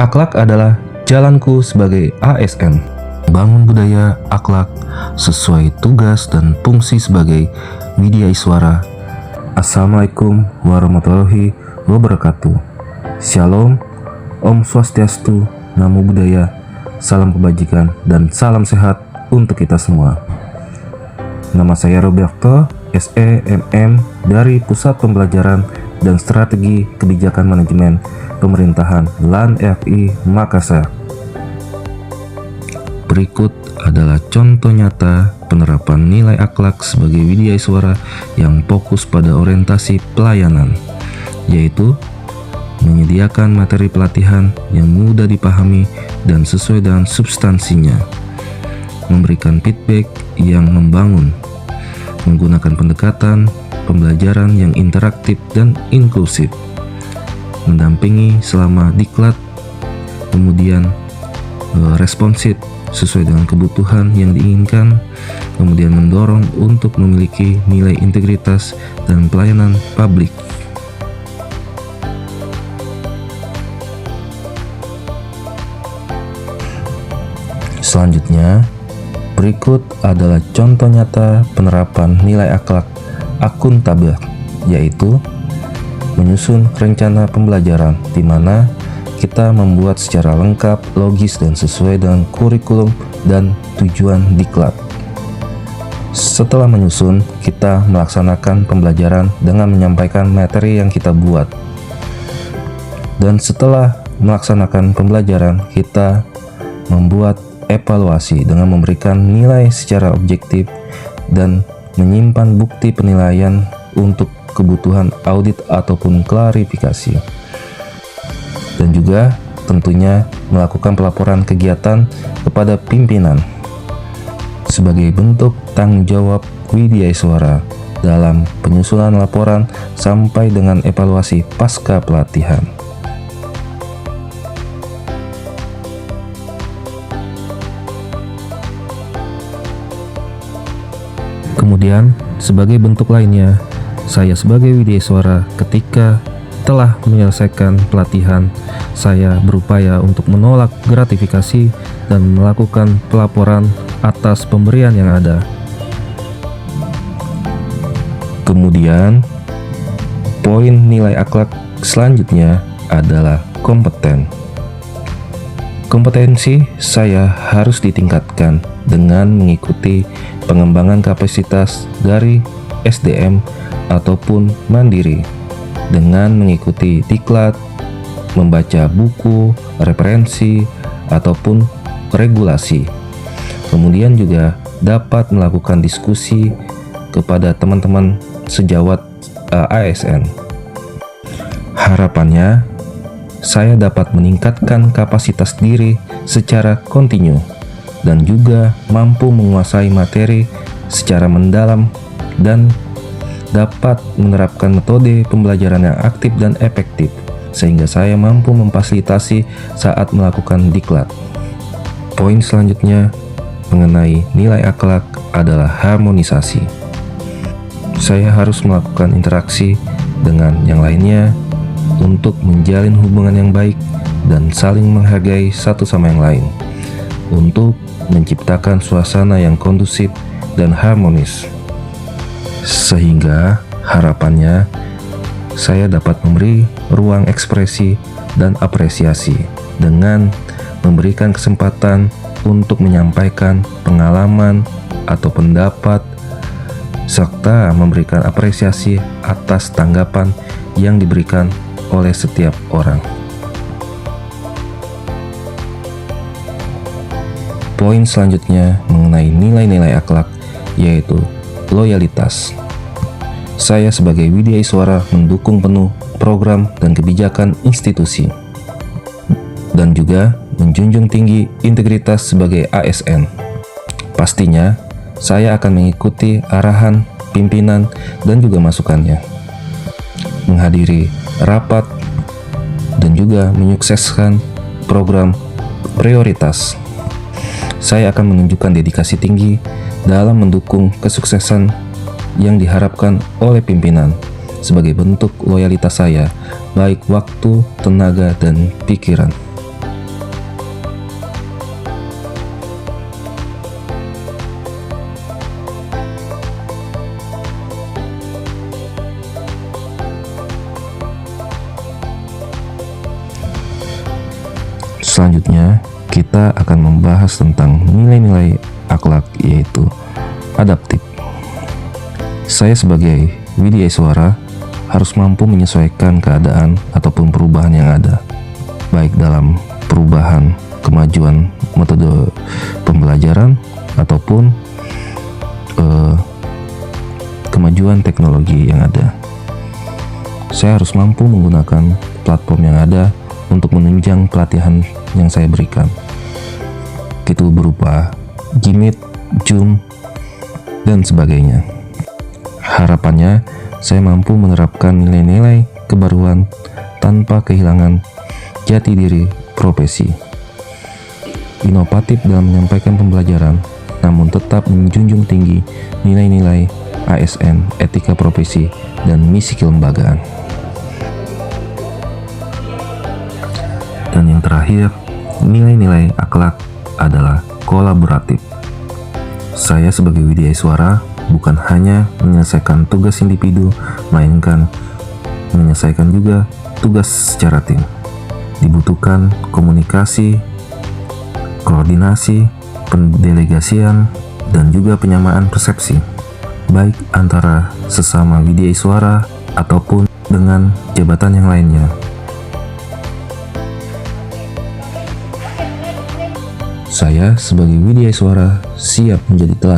Akhlak adalah jalanku sebagai ASN. Bangun budaya akhlak sesuai tugas dan fungsi sebagai Widya Iswara. Assalamualaikum warahmatullahi wabarakatuh. Shalom, Om Swastiastu, Namo Buddhaya, salam kebajikan dan salam sehat untuk kita semua. Nama saya Roberto, SEMM dari Pusat Pembelajaran dan Strategi Kebijakan Manajemen Pemerintahan LAN RI Makassar. Berikut adalah contoh nyata penerapan nilai akhlak sebagai Widya Iswara yang fokus pada orientasi pelayanan, yaitu menyediakan materi pelatihan yang mudah dipahami dan sesuai dengan substansinya, memberikan feedback yang membangun, menggunakan pendekatan pembelajaran yang interaktif dan inklusif, mendampingi selama diklat, kemudian responsif sesuai dengan kebutuhan yang diinginkan, kemudian mendorong untuk memiliki nilai integritas dan pelayanan publik. Selanjutnya, berikut adalah contoh nyata penerapan nilai akhlak akuntabel, yaitu menyusun rencana pembelajaran di mana kita membuat secara lengkap, logis, dan sesuai dengan kurikulum dan tujuan diklat. Setelah menyusun, kita melaksanakan pembelajaran dengan menyampaikan materi yang kita buat. Dan setelah melaksanakan pembelajaran, kita membuat evaluasi dengan memberikan nilai secara objektif dan menyimpan bukti penilaian untuk kebutuhan audit ataupun klarifikasi. Dan juga tentunya melakukan pelaporan kegiatan kepada pimpinan sebagai bentuk tanggung jawab Widya Iswara dalam penyusunan laporan sampai dengan evaluasi pasca pelatihan. Kemudian, sebagai bentuk lainnya, saya sebagai Widya Iswara ketika telah menyelesaikan pelatihan, saya berupaya untuk menolak gratifikasi dan melakukan pelaporan atas pemberian yang ada. Kemudian, poin nilai akhlak selanjutnya adalah kompeten. Kompetensi saya harus ditingkatkan dengan mengikuti pengembangan kapasitas dari SDM ataupun mandiri dengan mengikuti diklat, membaca buku, referensi, ataupun regulasi. Kemudian juga dapat melakukan diskusi kepada teman-teman sejawat ASN. Harapannya, saya dapat meningkatkan kapasitas diri secara kontinu dan juga mampu menguasai materi secara mendalam dan dapat menerapkan metode pembelajaran yang aktif dan efektif sehingga saya mampu memfasilitasi saat melakukan diklat. Poin selanjutnya mengenai nilai akhlak adalah harmonisasi. Saya harus melakukan interaksi dengan yang lainnya untuk menjalin hubungan yang baik dan saling menghargai satu sama yang lain untuk menciptakan suasana yang kondusif dan harmonis, sehingga harapannya saya dapat memberi ruang ekspresi dan apresiasi dengan memberikan kesempatan untuk menyampaikan pengalaman atau pendapat serta memberikan apresiasi atas tanggapan yang diberikan oleh setiap orang. Poin selanjutnya mengenai nilai-nilai akhlak yaitu loyalitas. Saya sebagai Widya Iswara mendukung penuh program dan kebijakan institusi dan juga menjunjung tinggi integritas sebagai ASN. Pastinya saya akan mengikuti arahan pimpinan dan juga masukannya, menghadiri rapat dan juga menyukseskan program prioritas. Saya akan menunjukkan dedikasi tinggi dalam mendukung kesuksesan yang diharapkan oleh pimpinan sebagai bentuk loyalitas saya, baik waktu, tenaga, dan pikiran. Selanjutnya, kita akan membahas tentang nilai-nilai akhlak, yaitu adaptif. Saya sebagai Widya Iswara harus mampu menyesuaikan keadaan ataupun perubahan yang ada, baik dalam perubahan kemajuan metode pembelajaran ataupun kemajuan teknologi yang ada. Saya harus mampu menggunakan platform yang ada untuk menunjang pelatihan yang saya berikan. Itu berupa Gmeet, Zoom, dan sebagainya. Harapannya, saya mampu menerapkan nilai-nilai kebaruan tanpa kehilangan jati diri profesi. Inovatif dalam menyampaikan pembelajaran, namun tetap menjunjung tinggi nilai-nilai ASN, etika profesi, dan misi kelembagaan. Dan yang terakhir, nilai-nilai akhlak adalah kolaboratif. Saya sebagai Widya Iswara bukan hanya menyelesaikan tugas individu, melainkan menyelesaikan juga tugas secara tim. Dibutuhkan komunikasi, koordinasi, pendelegasian, dan juga penyamaan persepsi, baik antara sesama Widya Iswara ataupun dengan jabatan yang lainnya. Saya sebagai Widya Iswara siap menjadi teladan